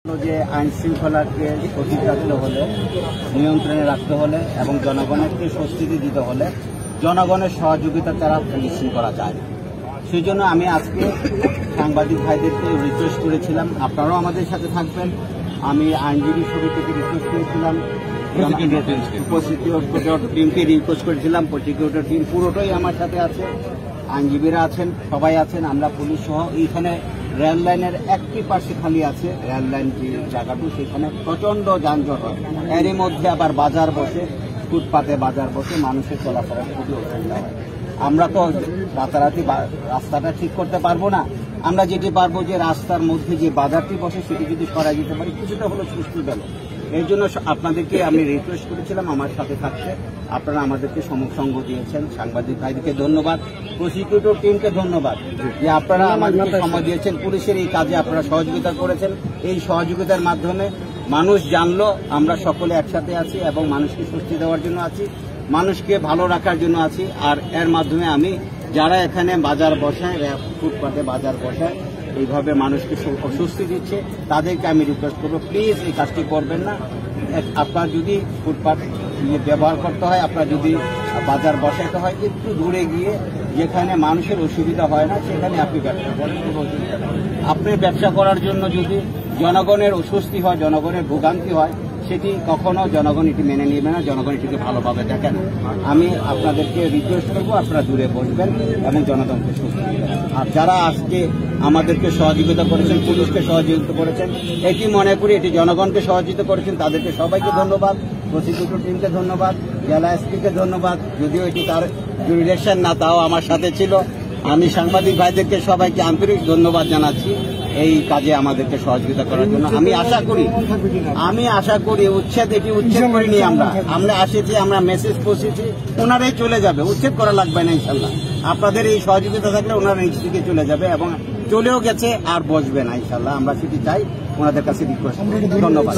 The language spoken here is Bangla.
যে আইন শৃঙ্খলাকে সঠিক রাখতে হলে, নিয়ন্ত্রণে রাখতে হলে এবং জনগণকে স্বস্তি দিতে হলে জনগণের সহযোগিতা ছাড়া পুলিশিং করা যায়। সেই জন্য আমি আজকে সাংবাদিক ভাইদেরকে রিকোয়েস্ট করেছিলাম আপনারাও আমাদের সাথে থাকবেন। আমি আইনজীবী সমিতি থেকে রিকোয়েস্ট করেছিলাম, প্রসিকিউটর টিমকে রিকোয়েস্ট করেছিলাম, প্রসিকিউটর টিম পুরোটাই আমার সাথে আছে, আইনজীবীরা আছেন, সবাই আছেন, আমরা পুলিশ সহ। এইখানে রেল লাইনের একটি পাশে খালি আছে, রেল লাইন যে জায়গাটু সেখানে প্রচন্ড যানজট হয়। এরই মধ্যে আবার বাজার বসে, ফুটপাতে বাজার বসে মানুষের চলাফেরা খুবই অসুবিধা হয়। আমরা তো রাতারাতি রাস্তাটা ঠিক করতে পারবো না, আমরা যেটি পারবো যে রাস্তার মধ্যে যে বাজারটি বসে সেটি যদি সরাই দিতে পারি কিছুটা হলো সুস্থ গেল। এই জন্য আপনাদেরকে আমি রিকোয়েস্ট করেছিলাম আমার সাথে থাকতে, আপনারা আমাদেরকে সঙ্গ দিয়েছেন। সাংবাদিক ভাইদেরকে ধন্যবাদ, প্রসিকিউটর টিমকে ধন্যবাদ যে আপনারা আমাদেরকে সময় দিয়েছেন, পুলিশের এই কাজে আপনারা সহযোগিতা করেছেন। এই সহযোগিতার মাধ্যমে মানুষ জানলো আমরা সকলে একসাথে আছি এবং মানুষকে স্বস্তি দেওয়ার জন্য আছি, মানুষকে ভালো রাখার জন্য আছি। আর এর মাধ্যমে আমি যারা এখানে বাজার বসায়, ফুটপাতে বাজার বসায়, এইভাবে মানুষকে স্বস্তি দিচ্ছে, তাদেরকে আমি রিকোয়েস্ট করবো প্লিজ এই কাজটি করবেন না। আপনার যদি ফুটপাত ব্যবহার করতে হয়, আপনার যদি বাজার বসাইতে হয়, একটু দূরে গিয়ে যেখানে মানুষের অসুবিধা হয় না সেখানে আপনি ব্যবসা করেন। আপনি ব্যবসা করার জন্য যদি জনগণের অস্বস্তি হয়, জনগণের ভোগান্তি হয়, সেটি কখনো জনগণ এটি মেনে নেবে না, জনগণ এটিকে ভালোভাবে দেখে না। আমি আপনাদেরকে রিকোয়েস্ট করবো আপনারা দূরে বসবেন এবং জনগণকে স্বস্তি দেবেন। আর যারা আজকে আমাদেরকে সহযোগিতা করেছেন, পুলিশকে সহযোগিতা করেছেন, এটি মনে করি এটি জনগণকে সহযোগিতা করেছেন, তাদেরকে সবাইকে ধন্যবাদ। প্রসিকিউটর টিমকে ধন্যবাদ, জেলা এসপিকে ধন্যবাদ, যদিও এটি তার জুরিডিকশন না, তাও আমার সাথে ছিল। আমি সাংবাদিক ভাইদেরকে সবাইকে আন্তরিক ধন্যবাদ জানাচ্ছি এই কাজে আমাদেরকে সহযোগিতা করার জন্য। আমি আশা করি উচ্ছেদ করিনি, আমরা আসেছি, আমরা মেসেজ পৌঁছেছি, ওনারাই চলে যাবে, উচ্ছেদ করা লাগবে না ইনশাল্লাহ। আপনাদের এই সহযোগিতা থাকলে ওনারা নিজ থেকে চলে যাবে এবং চলেও গেছে, আর বসবে না ইনশাল্লাহ। আমরা সেটি চাই, ওনাদের কাছে রিকোয়েস্ট। ধন্যবাদ।